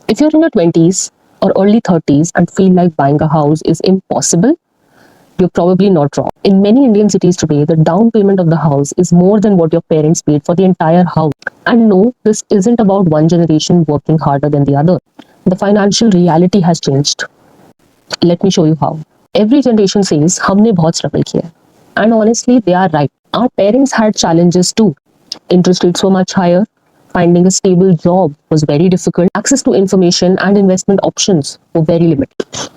If you're in your 20s or early 30s and feel like buying a house is impossible, you're probably not wrong. In many Indian cities today, the down payment of the house is more than what your parents paid for the entire house. And no, this isn't about one generation working harder than the other. The financial reality has changed. Let me show you how. Every generation says, हमने बहुत struggle किया है. And honestly, they are right. Our parents had challenges too. Interest rates were much higher. Finding a stable job was very difficult. Access to information and investment options were very limited.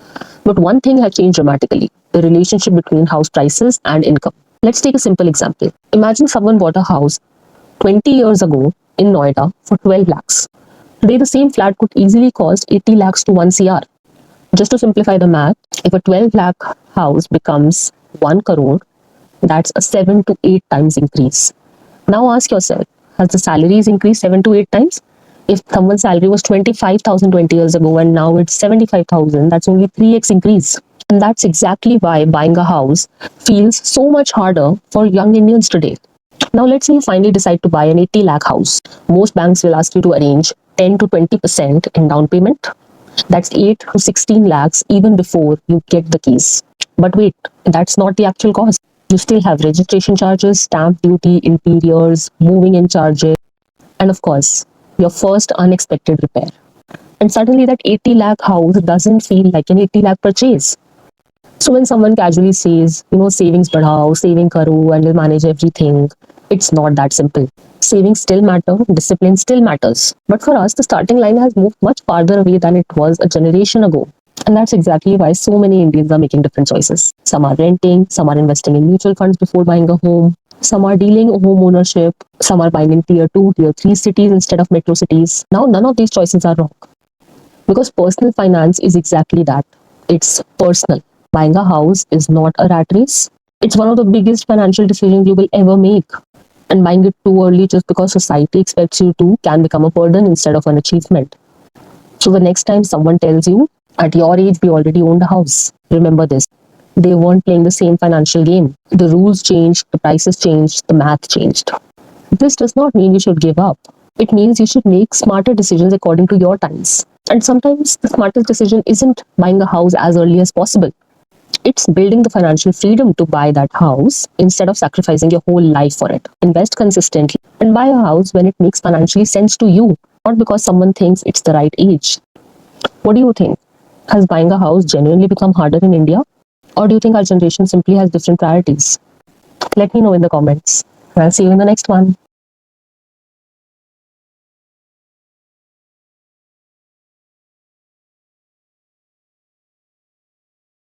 But one thing has changed dramatically: the relationship between house prices and income. Let's take a simple example. Imagine someone bought a house 20 years ago in Noida for 12 lakhs. Today, the same flat could easily cost 80 lakhs to 1 CR. Just to simplify the math, if a 12 lakh house becomes 1 crore, that's a 7 to 8 times increase. Now ask yourself, has the salaries increased 7 to 8 times? If someone's salary was 25,000 20 years ago and now it's 75,000, that's only 3x increase. And that's exactly why buying a house feels so much harder for young Indians today. Now let's say you finally decide to buy an 80 lakh house. Most banks will ask you to arrange 10 to 20% in down payment. That's 8 to 16 lakhs even before you get the keys. But wait, that's not the actual cost. You still have registration charges, stamp duty, interiors, moving in charges, and of course, your first unexpected repair. And suddenly that 80 lakh house doesn't feel like an 80 lakh purchase. So when someone casually says, savings badhao, saving karo, and you'll manage everything, it's not that simple. Savings still matter, discipline still matters. But for us, the starting line has moved much farther away than it was a generation ago. And that's exactly why so many Indians are making different choices. Some are renting, some are investing in mutual funds before buying a home, some are dealing home ownership, some are buying in tier 2, tier 3 cities instead of metro cities. Now, none of these choices are wrong. Because personal finance is exactly that. It's personal. Buying a house is not a rat race. It's one of the biggest financial decisions you will ever make. And buying it too early just because society expects you to can become a burden instead of an achievement. So the next time someone tells you, at your age, we already owned a house, remember this. They weren't playing the same financial game. The rules changed, the prices changed, the math changed. This does not mean you should give up. It means you should make smarter decisions according to your times. And sometimes the smartest decision isn't buying a house as early as possible. It's building the financial freedom to buy that house instead of sacrificing your whole life for it. Invest consistently and buy a house when it makes financially sense to you, not because someone thinks it's the right age. What do you think? Has buying a house genuinely become harder in India? Or do you think our generation simply has different priorities? Let me know in the comments. I'll see you in the next one.